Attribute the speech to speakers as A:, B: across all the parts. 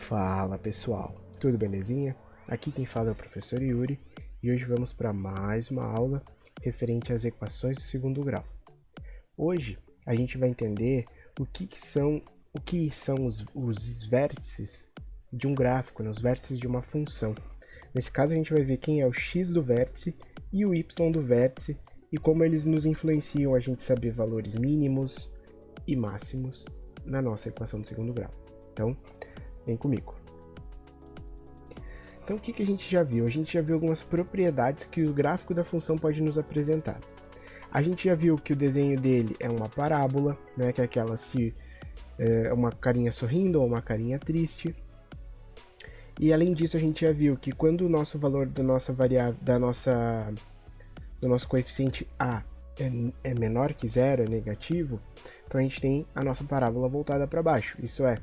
A: Fala pessoal, tudo belezinha? Aqui quem fala é o professor Yuri e hoje vamos para mais uma aula referente às equações do segundo grau. Hoje a gente vai entender o que são os vértices de um gráfico, os vértices de uma função. Nesse caso a gente vai ver quem é o x do vértice e o y do vértice e como eles nos influenciam a gente saber valores mínimos e máximos na nossa equação do segundo grau. Então, vem comigo. Então, o que a gente já viu? A gente já viu algumas propriedades que o gráfico da função pode nos apresentar. A gente já viu que o desenho dele é uma parábola, né, que é aquela uma carinha sorrindo ou uma carinha triste. E além disso, a gente já viu que quando o nosso valor da nossa variável, do nosso coeficiente a é menor que zero, é negativo, então a gente tem a nossa parábola voltada para baixo. Isso é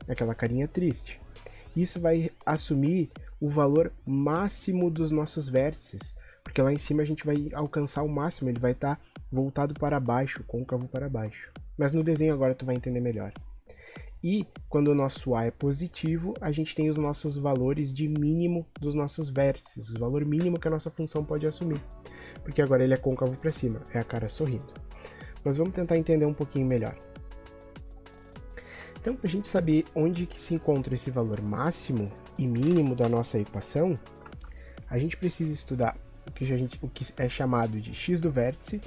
A: aquela carinha triste. Isso vai assumir o valor máximo dos nossos vértices, porque lá em cima a gente vai alcançar o máximo, ele vai estar voltado para baixo, côncavo para baixo. Mas no desenho agora tu vai entender melhor. E quando o nosso A é positivo, a gente tem os nossos valores de mínimo dos nossos vértices, o valor mínimo que a nossa função pode assumir, porque agora ele é côncavo para cima, é a cara sorrindo. Mas vamos tentar entender um pouquinho melhor. Então, para a gente saber onde que se encontra esse valor máximo e mínimo da nossa equação, a gente precisa estudar o que é chamado de x do vértice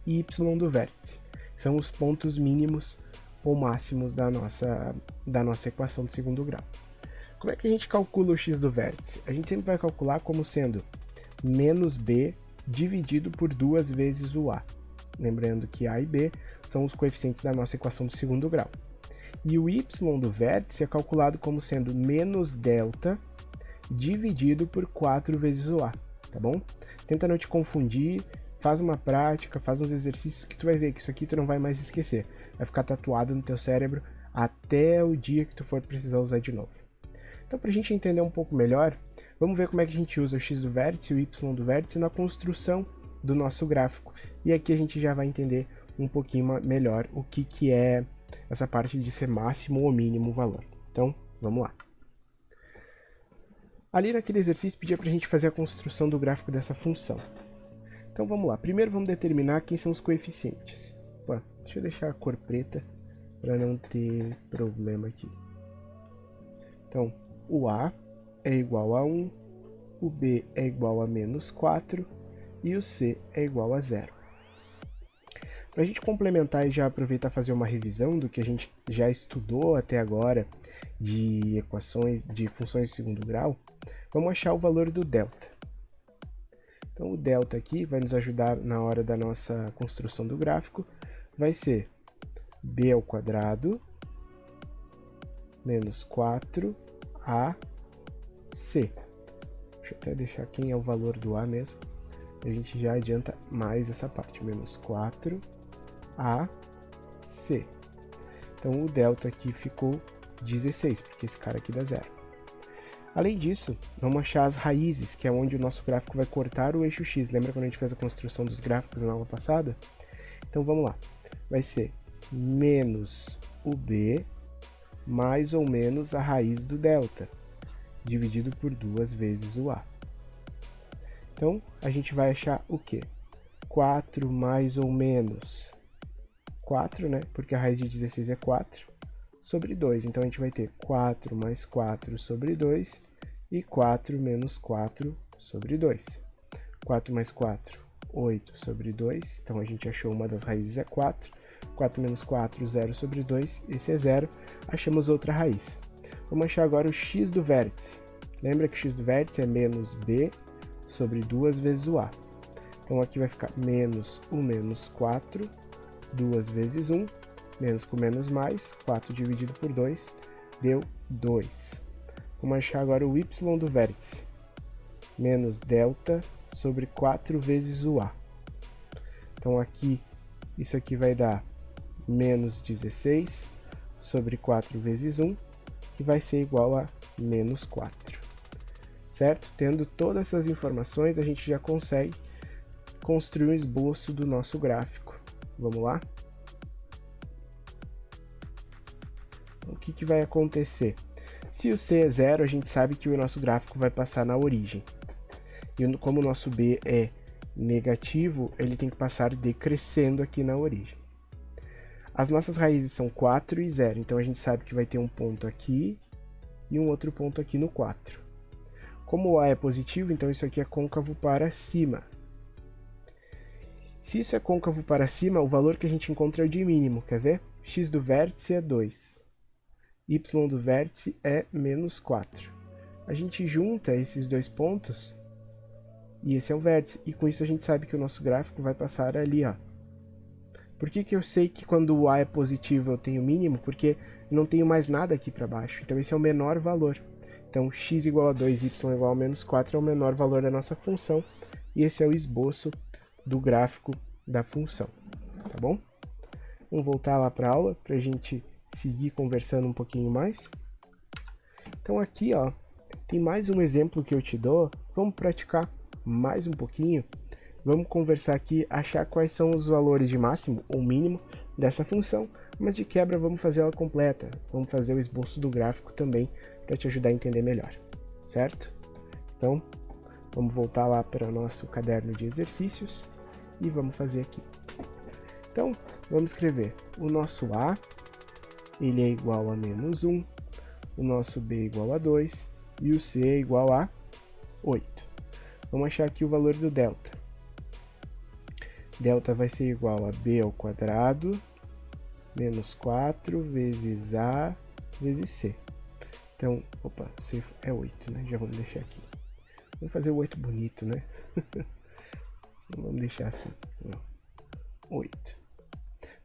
A: e y do vértice. São os pontos mínimos ou máximos da nossa equação de segundo grau. Como é que a gente calcula o x do vértice? A gente sempre vai calcular como sendo menos b dividido por 2 vezes o a. Lembrando que a e b são os coeficientes da nossa equação de segundo grau. E o y do vértice é calculado como sendo menos delta dividido por 4 vezes o a, tá bom? Tenta não te confundir, faz uma prática, faz uns exercícios que tu vai ver que isso aqui tu não vai mais esquecer. Vai ficar tatuado no teu cérebro até o dia que tu for precisar usar de novo. Então, para a gente entender um pouco melhor, vamos ver como é que a gente usa o x do vértice e o y do vértice na construção do nosso gráfico. E aqui a gente já vai entender um pouquinho melhor o que é essa parte de ser máximo ou mínimo valor. Então, vamos lá. Ali naquele exercício pedia para a gente fazer a construção do gráfico dessa função. Então vamos lá. Primeiro vamos determinar quem são os coeficientes. Opa, deixa eu deixar a cor preta para não ter problema aqui. Então, o A é igual a 1, o B é igual a menos 4 e o C é igual a 0. Para a gente complementar e já aproveitar e fazer uma revisão do que a gente já estudou até agora de equações de funções de segundo grau, vamos achar o valor do delta. Então o delta aqui vai nos ajudar na hora da nossa construção do gráfico, vai ser b ao quadrado menos 4ac. Deixa eu até deixar quem é o valor do a mesmo, a gente já adianta mais essa parte, menos 4ac. Então o delta aqui ficou 16, porque esse cara aqui dá 0. Além disso, vamos achar as raízes, que é onde o nosso gráfico vai cortar o eixo x. Lembra quando a gente fez a construção dos gráficos na aula passada? Então vamos lá. Vai ser menos o b mais ou menos a raiz do delta, dividido por 2 vezes o a. Então a gente vai achar o quê? 4 mais ou menos 4, né? Porque a raiz de 16 é 4, sobre 2. Então a gente vai ter 4 mais 4 sobre 2 e 4 menos 4 sobre 2. 4 mais 4, 8 sobre 2. Então a gente achou uma das raízes é 4. 4 menos 4, 0 sobre 2. Esse é 0. Achamos outra raiz. Vamos achar agora o x do vértice. Lembra que o x do vértice é menos b sobre 2 vezes o a. Então aqui vai ficar menos o menos 4, 2 vezes 1, menos com menos mais, 4 dividido por 2, deu 2. Vamos achar agora o y do vértice, menos delta sobre 4 vezes o a. Então aqui, isso aqui vai dar menos 16 sobre 4 vezes 1, que vai ser igual a menos 4. Certo? Tendo todas essas informações, a gente já consegue construir um esboço do nosso gráfico. Vamos lá? O que vai acontecer? Se o C é 0, a gente sabe que o nosso gráfico vai passar na origem. E como o nosso B é negativo, ele tem que passar decrescendo aqui na origem. As nossas raízes são 4 e 0, então a gente sabe que vai ter um ponto aqui e um outro ponto aqui no 4. Como o A é positivo, então isso aqui é côncavo para cima. Se isso é côncavo para cima, o valor que a gente encontra é o de mínimo, quer ver? X do vértice é 2, Y do vértice é menos 4. A gente junta esses dois pontos e esse é o vértice, e com isso a gente sabe que o nosso gráfico vai passar ali, ó. Por que eu sei que quando o A é positivo eu tenho mínimo? Porque não tenho mais nada aqui para baixo, então esse é o menor valor. Então x igual a 2, y igual a menos 4 é o menor valor da nossa função, e esse é o esboço do gráfico da função, tá bom? Vamos voltar lá para a aula para a gente seguir conversando um pouquinho mais. Então aqui, ó, tem mais um exemplo que eu te dou, vamos praticar mais um pouquinho. Vamos conversar aqui, achar quais são os valores de máximo ou mínimo dessa função, mas de quebra vamos fazer ela completa, vamos fazer o esboço do gráfico também para te ajudar a entender melhor, certo? Então, vamos voltar lá para o nosso caderno de exercícios e vamos fazer aqui. Então, vamos escrever o nosso A, ele é igual a menos 1, o nosso B é igual a 2 e o C é igual a 8. Vamos achar aqui o valor do delta. Delta vai ser igual a B ao quadrado menos 4 vezes A vezes C. Então, opa, C é 8, né? Já vamos deixar aqui. Vamos fazer o 8 bonito, né? Vamos deixar assim. 8.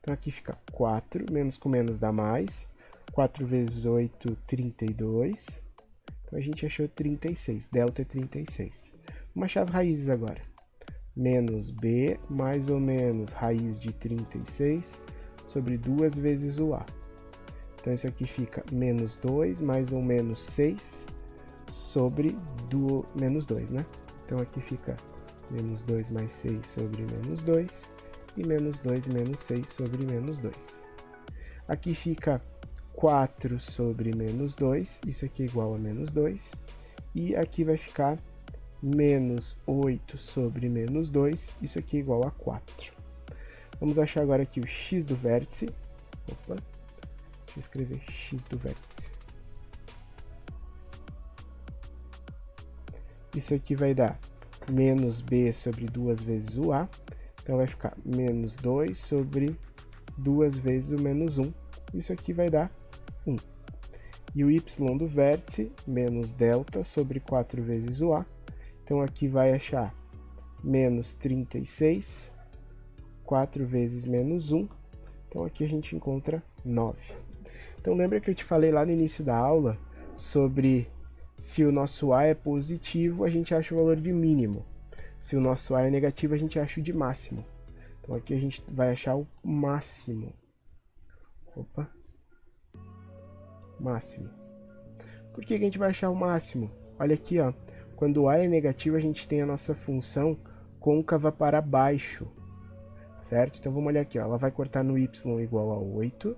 A: Então aqui fica 4, menos com menos dá mais. 4 vezes 8, 32. Então a gente achou 36. Delta é 36. Vamos achar as raízes agora. Menos B mais ou menos raiz de 36 sobre 2 vezes o A. Então isso aqui fica menos 2 mais ou menos 6 sobre menos 2, né? Então aqui fica menos 2 mais 6 sobre menos 2 e menos 2 menos 6 sobre menos 2. Aqui fica 4 sobre menos 2, isso aqui é igual a menos 2. E aqui vai ficar menos 8 sobre menos 2, isso aqui é igual a 4. Vamos achar agora aqui o x do vértice. Opa, deixa eu escrever x do vértice. Isso aqui vai dar menos b sobre 2 vezes o a. Então vai ficar menos 2 sobre 2 vezes o menos 1. Isso aqui vai dar 1. E o y do vértice, menos delta sobre 4 vezes o a. Então aqui vai achar menos 36, 4 vezes menos 1. Então aqui a gente encontra 9. Então lembra que eu te falei lá no início da aula sobre se o nosso A é positivo, a gente acha o valor de mínimo. Se o nosso A é negativo, a gente acha o de máximo. Então aqui a gente vai achar o máximo. Opa. Máximo. Por que a gente vai achar o máximo? Olha aqui, ó. Quando o A é negativo, a gente tem a nossa função côncava para baixo, certo? Então vamos olhar aqui, ó. Ela vai cortar no y igual a 8.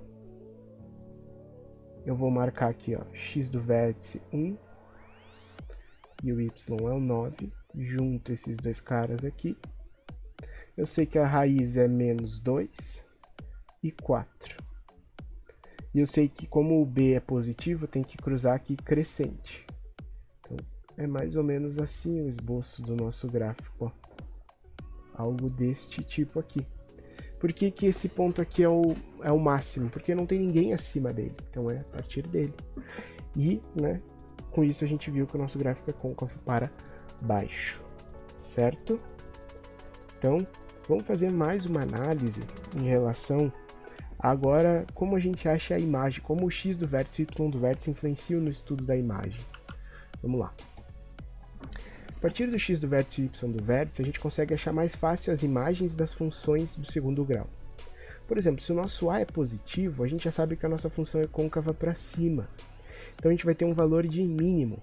A: Eu vou marcar aqui, ó, x do vértice 1 e o y é o 9. Junto esses dois caras aqui. Eu sei que a raiz é menos 2 e 4. E eu sei que como o B é positivo, tem que cruzar aqui crescente. Então, é mais ou menos assim o esboço do nosso gráfico, ó. Algo deste tipo aqui. Por que que esse ponto aqui é o máximo? Porque não tem ninguém acima dele. Então é a partir dele. E, né, com isso a gente viu que o nosso gráfico é côncavo para baixo, certo? Então, vamos fazer mais uma análise em relação agora como a gente acha a imagem, como o x do vértice e o y do vértice influenciam no estudo da imagem. Vamos lá. A partir do x do vértice e y do vértice, a gente consegue achar mais fácil as imagens das funções do segundo grau. Por exemplo, se o nosso a é positivo, a gente já sabe que a nossa função é côncava para cima. Então a gente vai ter um valor de mínimo.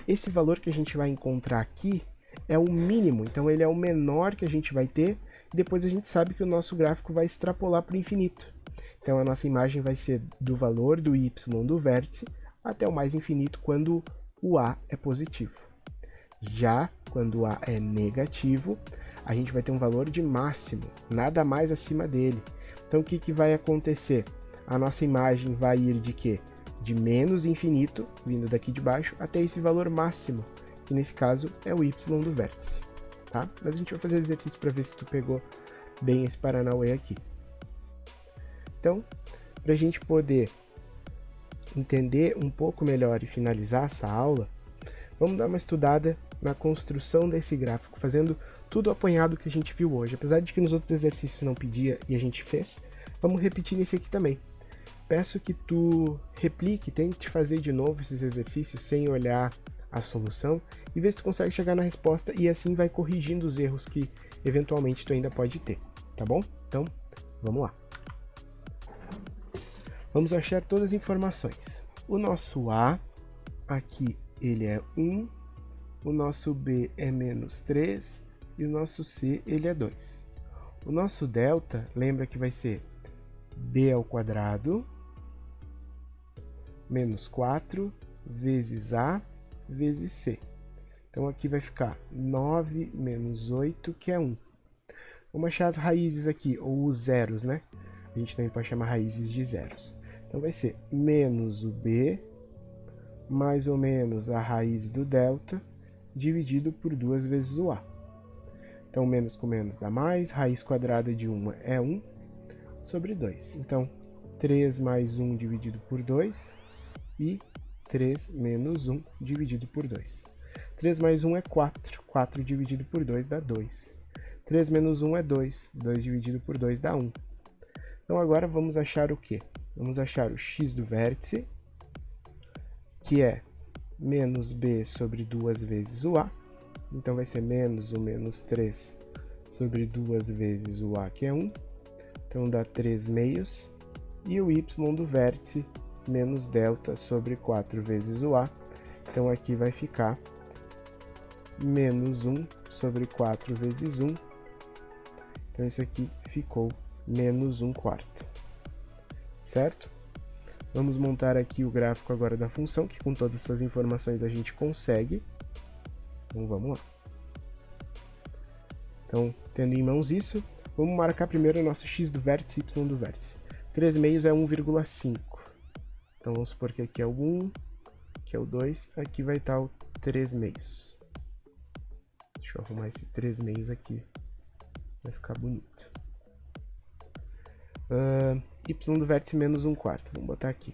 A: Esse valor que a gente vai encontrar aqui é o mínimo, então ele é o menor que a gente vai ter, e depois a gente sabe que o nosso gráfico vai extrapolar para o infinito. Então a nossa imagem vai ser do valor do y do vértice até o mais infinito quando o A é positivo. Já quando o A é negativo, a gente vai ter um valor de máximo, nada mais acima dele. Então o que vai acontecer? A nossa imagem vai ir de quê? De menos infinito, vindo daqui de baixo, até esse valor máximo, que nesse caso é o y do vértice. Tá? Mas a gente vai fazer o exercício para ver se tu pegou bem esse Paranauê aqui. Então, para a gente poder entender um pouco melhor e finalizar essa aula, vamos dar uma estudada na construção desse gráfico, fazendo tudo apanhado que a gente viu hoje. Apesar de que nos outros exercícios não pedia e a gente fez, vamos repetir nesse aqui também. Peço que tu replique, tente fazer de novo esses exercícios sem olhar a solução e ver se tu consegue chegar na resposta e assim vai corrigindo os erros que eventualmente tu ainda pode ter, tá bom? Então, vamos lá. Vamos achar todas as informações. O nosso A, aqui ele é 1, o nosso B é menos 3 e o nosso C ele é 2. O nosso delta, lembra que vai ser B ao quadrado menos 4 vezes A vezes C. Então aqui vai ficar 9 menos 8, que é 1. Vamos achar as raízes aqui, ou os zeros, né? A gente também pode chamar raízes de zeros. Então vai ser menos o B, mais ou menos a raiz do delta, dividido por 2 vezes o A. Então menos com menos dá mais, raiz quadrada de 1 é 1, sobre 2. Então 3 mais 1 dividido por 2 e 3 menos 1 dividido por 2. 3 mais 1 é 4, 4 dividido por 2 dá 2. 3 menos 1 é 2, 2 dividido por 2 dá 1. Então agora vamos achar o quê? Vamos achar o x do vértice, que é menos b sobre 2 vezes o a. Então vai ser menos o menos 3 sobre 2 vezes o a, que é 1. Então dá 3 meios. E o y do vértice, menos delta sobre 4 vezes o a. Então aqui vai ficar menos 1 sobre 4 vezes 1. Então isso aqui ficou menos 1 quarto. Certo? Vamos montar aqui o gráfico agora da função, que com todas essas informações a gente consegue. Então vamos lá. Então, tendo em mãos isso, vamos marcar primeiro o nosso x do vértice e y do vértice. 3 meios é 1,5. Então vamos supor que aqui é o 1, aqui é o 2, aqui vai estar o 3 meios. Deixa eu arrumar esse 3 meios aqui, vai ficar bonito. Y do vértice menos 1 quarto, vamos botar aqui.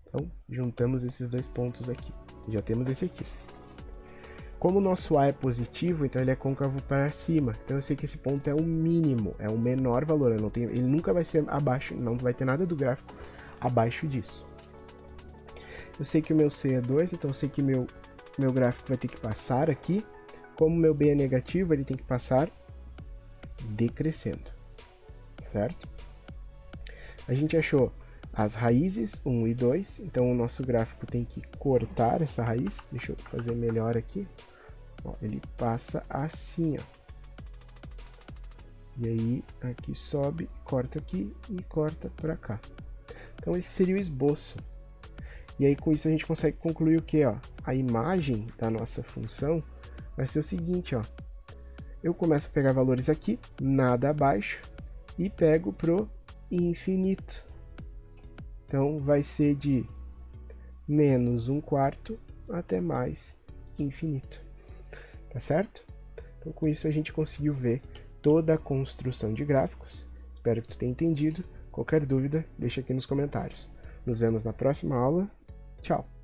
A: Então, juntamos esses dois pontos aqui, já temos esse aqui. Como o nosso A é positivo, então ele é côncavo para cima, então eu sei que esse ponto é o mínimo, é o menor valor, ele nunca vai ser abaixo, não vai ter nada do gráfico abaixo disso. Eu sei que o meu C é 2, então eu sei que meu gráfico vai ter que passar aqui. Como meu B é negativo, ele tem que passar decrescendo, certo? A gente achou as raízes 1 e 2, então o nosso gráfico tem que cortar essa raiz. Deixa eu fazer melhor aqui. Ó, ele passa assim, ó. E aí, aqui sobe, corta aqui e corta para cá. Então esse seria o esboço. E aí com isso a gente consegue concluir o que, ó? A imagem da nossa função vai ser o seguinte, ó. Eu começo a pegar valores aqui, nada abaixo, e pego pro infinito. Então vai ser de menos 1 quarto até mais infinito. Tá certo? Então com isso a gente conseguiu ver toda a construção de gráficos. Espero que tu tenha entendido. Qualquer dúvida, deixa aqui nos comentários. Nos vemos na próxima aula. Tchau!